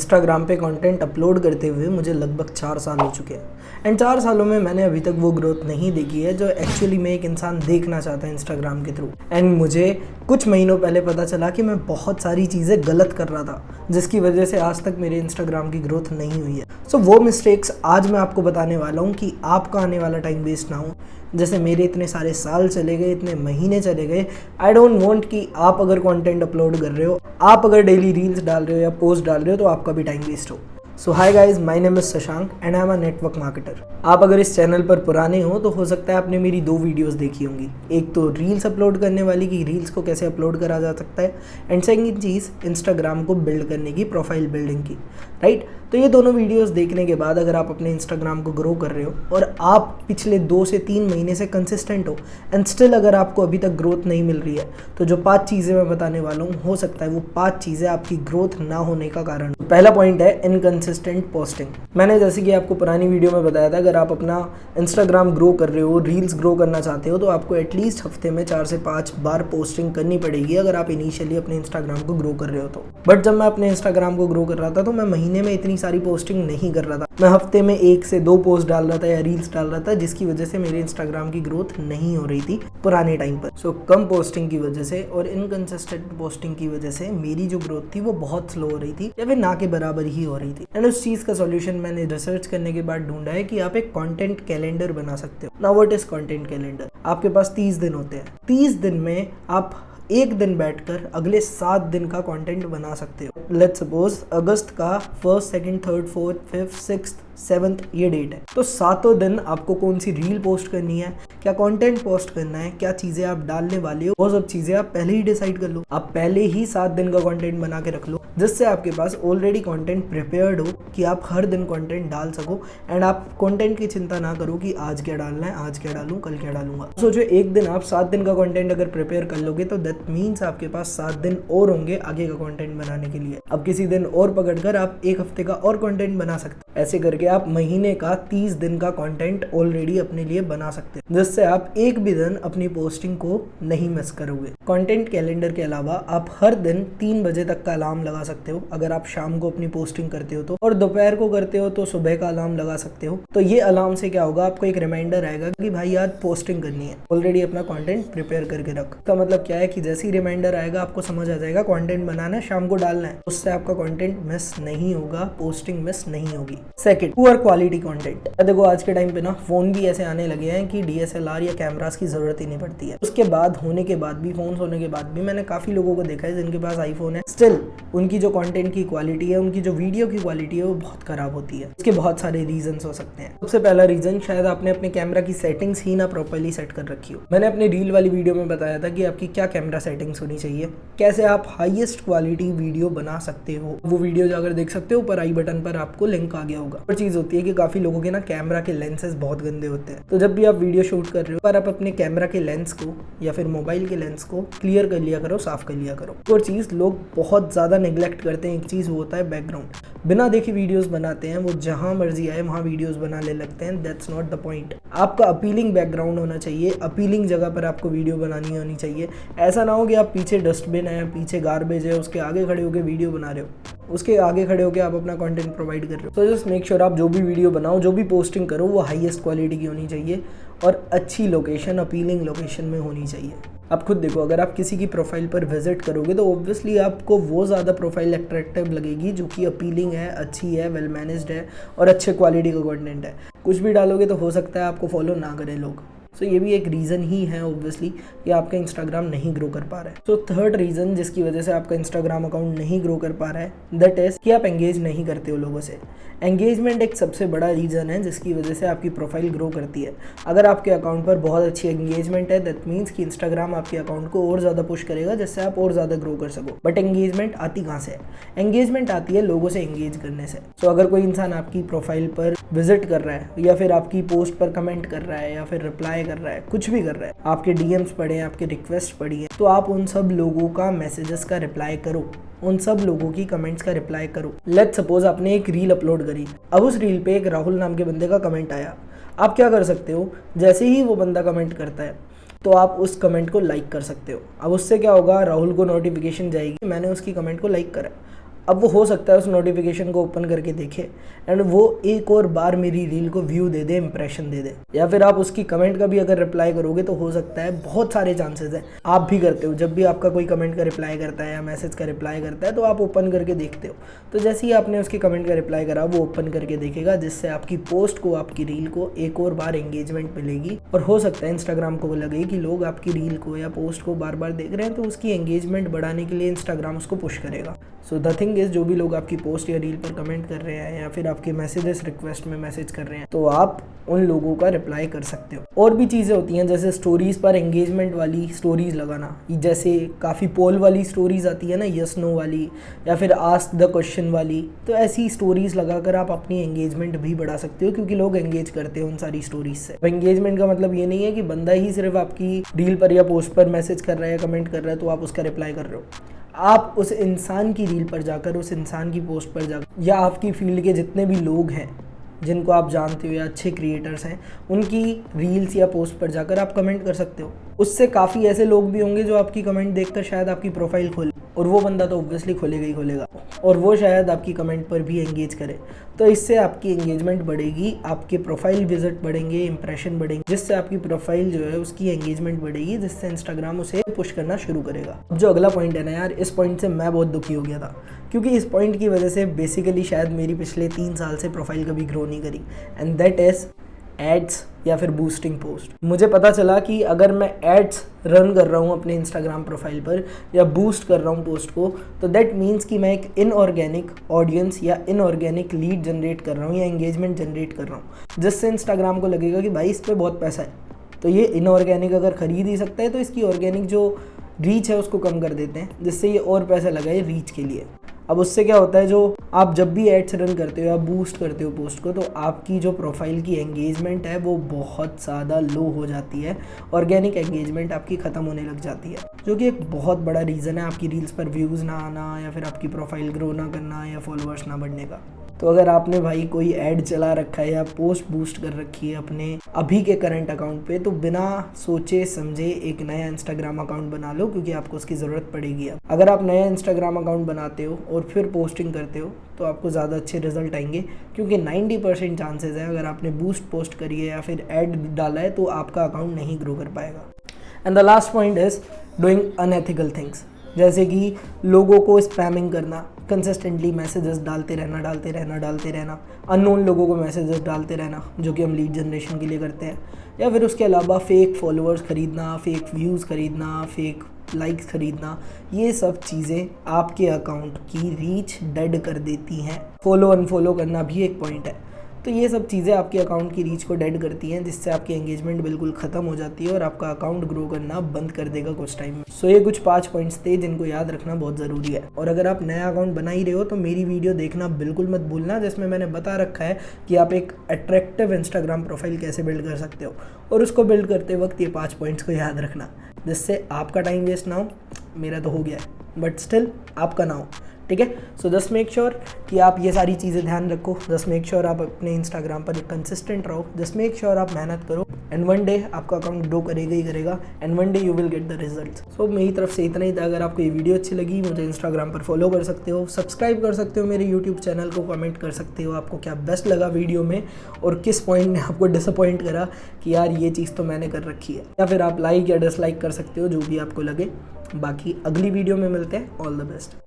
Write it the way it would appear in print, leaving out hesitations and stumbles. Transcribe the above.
Instagram पे content upload करते हुए मुझे लगभग 4 साल हो चुके हैं एंड 4 सालों में मैंने अभी तक वो ग्रोथ नहीं देखी है जो एक्चुअली में एक इंसान देखना चाहता है इंस्टाग्राम के थ्रू। एंड मुझे कुछ महीनों पहले पता चला कि मैं बहुत सारी चीज़ें गलत कर रहा था जिसकी वजह से आज तक मेरे इंस्टाग्राम की ग्रोथ नहीं हुई है। सो वो मिस्टेक्स आज मैं आपको बताने वाला हूँ कि आपका आने वाला टाइम वेस्ट ना हो। जैसे मेरे इतने सारे साल चले गए, इतने महीने चले गए। आई डोंट वांट कि आप अगर कंटेंट अपलोड कर रहे हो, आप अगर डेली रील्स डाल रहे हो या पोस्ट डाल रहे हो तो आपका भी टाइम वेस्ट हो। So hi guys, my name is Shashank and I am a network marketer. आप अगर इस चैनल पर पुराने हो तो हो सकता है आपने मेरी 2 वीडियोस देखी होंगी। एक तो रील्स अपलोड करने वाली कि रील्स को कैसे अपलोड करा जा सकता है, एंड सेकंड चीज़ इंस्टाग्राम को बिल्ड करने की, प्रोफाइल बिल्डिंग की, राइट। तो ये दोनों वीडियोस देखने के बाद अगर आप अपने इंस्टाग्राम को ग्रो कर रहे हो और आप पिछले 2 से 3 महीने से कंसिस्टेंट हो एंड स्टिल अगर आपको अभी तक ग्रोथ नहीं मिल रही है, तो जो 5 चीज़ें मैं बताने वाला हूँ हो सकता है वो 5 चीज़ें आपकी ग्रोथ ना होने का कारण। पहला पॉइंट है इनकंसिस्टेंट पोस्टिंग। मैंने जैसे कि आपको पुरानी वीडियो में बताया था, अगर आप अपना इंस्टाग्राम ग्रो कर रहे हो, रील्स ग्रो करना चाहते हो, तो आपको एटलीस्ट हफ्ते में 4 से 5 बार पोस्टिंग करनी पड़ेगी अगर आप इनिशियली अपने इंस्टाग्राम को ग्रो कर रहे हो तो। बट जब मैं अपने इंस्टाग्राम को ग्रो कर रहा था तो मैं महीने में इतनी सारी पोस्टिंग नहीं कर रहा था। मैं हफ्ते में 1 से 2 पोस्ट डाल रहा था या रील्स डाल रहा था, जिसकी वजह से मेरे इंस्टाग्राम की ग्रोथ नहीं हो रही थी पुराने टाइम पर। सो कम पोस्टिंग की वजह से और इनकंसिस्टेंट पोस्टिंग की वजह से मेरी जो ग्रोथ थी वो बहुत स्लो हो रही थी या फिर ना के बराबर ही हो रही थी। एंड उस चीज़ का सॉल्यूशन मैंने रिसर्च करने के बाद ढूंढा है कि आप एक कंटेंट कैलेंडर बना सकते हो। Now what is content calendar? आपके पास 30 दिन होते हैं। 30 दिन में आप एक दिन बैठकर अगले 7 दिन का कंटेंट बना सकते हो। लेट्स सपोज अगस्त का 1st, 2nd, 3rd, 4th, 5th, 6th, 7th ये डेट है, तो 7 दिन आपको कौन सी रील पोस्ट करनी है, क्या कंटेंट पोस्ट करना है, क्या चीज़ें आप डालने वाले हो, वो सब चीज़ें आप पहले ही डिसाइड कर लो। आप पहले ही 7 दिन का कंटेंट बना के रख लो, जिससे आपके पास ऑलरेडी कंटेंट प्रिपेयर्ड हो कि आप हर दिन कंटेंट डाल सको एंड आप कंटेंट की चिंता ना करो कि आज क्या डालना है, आज क्या डालूं, कल क्या डालूंगा। सोचो एक दिन आप 7 दिन का कंटेंट अगर प्रिपेयर कर लोगे तो दैट मीन्स आपके पास 7 दिन और होंगे आगे का कंटेंट बनाने के लिए। अब किसी दिन और पकड़कर आप 1 हफ्ते का और कंटेंट बना सकते हो। ऐसे करके आप महीने का 30 दिन का कंटेंट ऑलरेडी अपने लिए बना सकते हो, जिससे आप एक भी दिन अपनी पोस्टिंग को नहीं मिस करोगे। कंटेंट कैलेंडर के अलावा आप हर दिन 3 बजे तक का अलार्म लगा सकते हो अगर आप शाम को अपनी पोस्टिंग करते हो तो, और दोपहर को करते हो तो सुबह का अलार्म लगा सकते हो। तो ये अलार्म से क्या होगा, आपको एक रिमाइंडर आएगा कि भाई आज पोस्टिंग करनी है, ऑलरेडी अपना कंटेंट प्रिपेयर करके रख। तो मतलब क्या है कि जैसे ही रिमाइंडर आएगा आपको समझ आ जाएगा कंटेंट बनाना है, शाम को डालना है, उससे आपका कंटेंट मिस नहीं होगा, पोस्टिंग मिस नहीं होगी। Second, poor quality content. देखो आज के टाइम पे ना फोन भी ऐसे आने लगे हैं कि DSLR या कैमरास की जरूरत ही नहीं पड़ती है। उसके बाद होने के बाद भी, फोन होने के बाद भी मैंने काफी लोगों को देखा है जिनके पास आईफोन है, स्टिल उनकी जो कंटेंट की क्वालिटी है, उनकी जो वीडियो की क्वालिटी है वो बहुत खराब होती है। इसके बहुत सारे रीजंस हो सकते हैं। सबसे पहला रीजन, शायद आपने अपने कैमरा की सेटिंग्स ही ना प्रॉपर्ली सेट कर रखी हो। मैंने अपनी रील वाली वीडियो में बताया था कि आपकी क्या कैमरा सेटिंग्स होनी चाहिए, कैसे आप हाईएस्ट क्वालिटी वीडियो बना सकते हो। वो वीडियो जाकर देख सकते हो, ऊपर आई बटन पर आपको लिंक आ गया होगा। और चीज होती है कि काफी लोगों के ना कैमरा के लेंसेज बहुत गंदे होते हैं, तो जब भी आप वीडियो शूट कर रहे हो पर आप अपने कैमरा के लेंस को या फिर मोबाइल के लेंस को क्लियर कर लिया करो, साफ कर लिया करो। और चीज लोग बहुत ज्यादा नेग्लेक्ट करते हैं, एक चीज वो होता है बैकग्राउंड। बिना देखे वीडियोस बनाते हैं, वो जहां मर्जी आए वहां वीडियोस बनाने लगते हैं। That's not the point. आपका अपीलिंग बैकग्राउंड होना चाहिए, अपीलिंग जगह पर आपको वीडियो बनानी होनी चाहिए। ऐसा ना हो कि आप पीछे डस्टबिन है, पीछे गार्बेज है, उसके आगे खड़े होकर वीडियो बना रहे हो, उसके आगे खड़े होकर आप अपना कंटेंट प्रोवाइड कर रहे हो। तो जस्ट मेक श्योर आप जो भी वीडियो बनाओ, जो भी पोस्टिंग करो, वो हाईएस्ट क्वालिटी की होनी चाहिए और अच्छी लोकेशन, अपीलिंग लोकेशन में होनी चाहिए। आप खुद देखो, अगर आप किसी की प्रोफाइल पर विजिट करोगे तो ऑब्वियसली आपको वो ज़्यादा प्रोफाइल अट्रैक्टिव लगेगी जो कि अपीलिंग है, अच्छी है, वेल मैनेज्ड है और अच्छे क्वालिटी का कंटेंट है। कुछ भी डालोगे तो हो सकता है आपको फॉलो ना करें लोग। सो ये भी एक रीज़न ही है ऑब्वियसली कि आपका इंस्टाग्राम नहीं ग्रो कर पा रहा है। सो थर्ड रीज़न जिसकी वजह से आपका इंस्टाग्राम अकाउंट नहीं ग्रो कर पा रहा है, दैट इज़ कि आप एंगेज नहीं करते हो लोगों से। एंगेजमेंट एक सबसे बड़ा रीज़न है जिसकी वजह से आपकी प्रोफाइल ग्रो करती है। अगर आपके अकाउंट पर बहुत अच्छी एंगेजमेंट है, दैट मीन्स कि इंस्टाग्राम आपके अकाउंट को और ज़्यादा पुश करेगा जिससे आप और ज़्यादा ग्रो कर सको। बट एंगेजमेंट आती कहाँ से है? एंगेजमेंट आती है लोगों से एंगेज करने से। सो अगर कोई इंसान आपकी प्रोफाइल पर विजिट कर रहा है या फिर आपकी पोस्ट पर कमेंट कर रहा है या फिर रिप्लाई कर रहा है, कुछ भी कर रहा है, आपके DMs पढ़े हैं, आपके रिक्वेस्ट पढ़ी है, तो आप उन सब लोगों का मैसेजेस का रिप्लाई करो, उन सब लोगों की कमेंट्स का रिप्लाई करो। लेट्स सपोज आपने एक रील अपलोड करी, अब उस रील पे एक राहुल नाम के बंदे का कमेंट आया। आप क्या कर सकते हो, जैसे ही वो बंदा कमेंट करता है तो आप उस कमेंट को लाइक कर सकते हो। अब उससे क्या होगा, राहुल को नोटिफिकेशन जाएगी मैंने उसकी कमेंट को लाइक करा। अब वो हो सकता है उस नोटिफिकेशन को ओपन करके देखे एंड वो एक और बार मेरी रील को व्यू दे दे, इंप्रेशन दे दे, या फिर आप उसकी कमेंट का भी अगर रिप्लाई करोगे तो हो सकता है, बहुत सारे चांसेस हैं आप भी करते हो, जब भी आपका कोई कमेंट का रिप्लाई करता है या मैसेज का रिप्लाई करता है तो आप ओपन करके देखते हो। तो जैसे ही आपने उसकी कमेंट का रिप्लाई करा वो ओपन करके देखेगा, जिससे आपकी पोस्ट को, आपकी रील को एक और बार एंगेजमेंट मिलेगी और हो सकता है इंस्टाग्राम को लगे कि लोग आपकी रील को या पोस्ट को बार बार देख रहे हैं, तो उसकी एंगेजमेंट बढ़ाने के लिए इंस्टाग्राम उसको पुश करेगा। सो द थिंग इज, जो भी लोग आपकी पोस्ट या रील पर कमेंट कर रहे हैं या फिर आपके मैसेजेस रिक्वेस्ट में मैसेज कर रहे हैं, तो आप उन लोगों का रिप्लाई कर सकते हो। और भी चीज़ें होती हैं जैसे स्टोरीज पर एंगेजमेंट वाली स्टोरीज लगाना, जैसे काफ़ी पोल वाली स्टोरीज आती है ना, यस नो वाली या फिर आस्क द क्वेश्चन वाली, तो ऐसी स्टोरीज लगाकर आप अपनी एंगेजमेंट भी बढ़ा सकते हो, क्योंकि लोग एंगेज करते हैं उन सारी स्टोरीज से। एंगेजमेंट का मतलब ये नहीं है कि बंदा ही सिर्फ आपकी रील पर या पोस्ट पर मैसेज कर रहा है, कमेंट कर रहा है तो आप उसका रिप्लाई कर रहे हो। आप उस इंसान की रील पर जाकर, उस इंसान की पोस्ट पर जाकर, या आपकी फील्ड के जितने भी लोग हैं जिनको आप जानते हो या अच्छे क्रिएटर्स हैं, उनकी रील्स या पोस्ट पर जाकर आप कमेंट कर सकते हो। उससे काफ़ी ऐसे लोग भी होंगे जो आपकी कमेंट देखकर शायद आपकी प्रोफाइल खोले, और वो बंदा तो ऑब्वियसली खोलेगा ही खोलेगा, और वो शायद आपकी कमेंट पर भी एंगेज करे। तो इससे आपकी एंगेजमेंट बढ़ेगी, आपके प्रोफाइल विजिट बढ़ेंगे, इंप्रेशन बढ़ेंगे, जिससे आपकी प्रोफाइल जो है उसकी एंगेजमेंट बढ़ेगी, जिससे इंस्टाग्राम उसे पुश करना शुरू करेगा। अब जो अगला पॉइंट है ना यार, इस पॉइंट से मैं बहुत दुखी हो गया था, क्योंकि इस पॉइंट की वजह से बेसिकली शायद मेरी पिछले 3 साल से प्रोफाइल कभी ग्रो नहीं करी, एंड दैट इज़ एड्स या फिर बूस्टिंग पोस्ट। मुझे पता चला कि अगर मैं एड्स रन कर रहा हूँ अपने इंस्टाग्राम प्रोफाइल पर या बूस्ट कर रहा हूँ पोस्ट को, तो दैट मीन्स कि मैं एक इनऑर्गेनिक ऑडियंस या इनऑर्गेनिक लीड जनरेट कर रहा हूँ या एंगेजमेंट जनरेट कर रहा हूँ, जिससे इंस्टाग्राम को लगेगा कि भाई इस पर बहुत पैसा है, तो ये इनऑर्गेनिक अगर खरीद ही सकता है तो इसकी ऑर्गेनिक जो रीच है उसको कम कर देते हैं, जिससे ये और पैसा लगाए रीच के लिए। अब उससे क्या होता है, जो आप जब भी एड्स रन करते हो या बूस्ट करते हो पोस्ट को, तो आपकी जो प्रोफाइल की एंगेजमेंट है वो बहुत ज़्यादा लो हो जाती है, ऑर्गेनिक एंगेजमेंट आपकी ख़त्म होने लग जाती है, जो कि एक बहुत बड़ा रीज़न है आपकी रील्स पर व्यूज़ ना आना या फिर आपकी प्रोफाइल ग्रो ना करना या फॉलोअर्स ना बढ़ने का। तो अगर आपने भाई कोई ऐड चला रखा है या पोस्ट बूस्ट कर रखी है अपने अभी के करंट अकाउंट पे, तो बिना सोचे समझे एक नया इंस्टाग्राम अकाउंट बना लो, क्योंकि आपको उसकी ज़रूरत पड़ेगी। अब अगर आप नया इंस्टाग्राम अकाउंट बनाते हो और फिर पोस्टिंग करते हो तो आपको ज़्यादा अच्छे रिजल्ट आएंगे, क्योंकि 90% चांसेस हैं अगर आपने बूस्ट पोस्ट करी है या फिर ऐड डाला है तो आपका अकाउंट नहीं ग्रो कर पाएगा। And the last point is doing unethical things, जैसे कि लोगों को स्पैमिंग करना, कंसिस्टेंटली मैसेजेस डालते रहना, अननोन लोगों को मैसेजेस डालते रहना, जो कि हम लीड जनरेशन के लिए करते हैं, या फिर उसके अलावा फेक फॉलोअर्स खरीदना, फेक व्यूज़ खरीदना, फेक लाइक्स खरीदना, ये सब चीज़ें आपके अकाउंट की रीच डेड कर देती हैं। फॉलो अनफॉलो करना भी एक पॉइंट है। तो ये सब चीज़ें आपके अकाउंट की रीच को डेड करती हैं, जिससे आपकी एंगेजमेंट बिल्कुल ख़त्म हो जाती है और आपका अकाउंट ग्रो करना बंद कर देगा कुछ टाइम में। सो ये कुछ 5 पॉइंट्स थे जिनको याद रखना बहुत ज़रूरी है। और अगर आप नया अकाउंट बना ही रहे हो तो मेरी वीडियो देखना बिल्कुल मत भूलना, जिसमें मैंने बता रखा है कि आप एक अट्रैक्टिव इंस्टाग्राम प्रोफाइल कैसे बिल्ड कर सकते हो, और उसको बिल्ड करते वक्त ये 5 पॉइंट्स को याद रखना, जिससे आपका टाइम वेस्ट ना हो। मेरा तो हो गया है बट स्टिल आपका ना हो, ठीक है। सो जस्ट मेक श्योर कि आप ये सारी चीज़ें ध्यान रखो, जस्ट मेक श्योर आप अपने इंस्टाग्राम पर कंसिस्टेंट रहो, जस्ट मेक श्योर आप मेहनत करो, एंड वन डे आपका अकाउंट ग्रो करेगा ही करेगा, and one day you will get the result. So मेरी तरफ से इतना ही था। अगर आपको ये वीडियो अच्छी लगी, मुझे इंस्टाग्राम पर फॉलो कर सकते हो, सब्सक्राइब कर सकते हो मेरे यूट्यूब चैनल को, कमेंट कर सकते हो आपको क्या बेस्ट लगा वीडियो में और किस पॉइंट ने आपको डिसअपॉइंट करा कि यार ये चीज़ तो मैंने कर रखी है, या फिर आप लाइक या डिसलाइक कर सकते हो, जो भी आपको लगे। बाकी अगली वीडियो में मिलते हैं। All the best.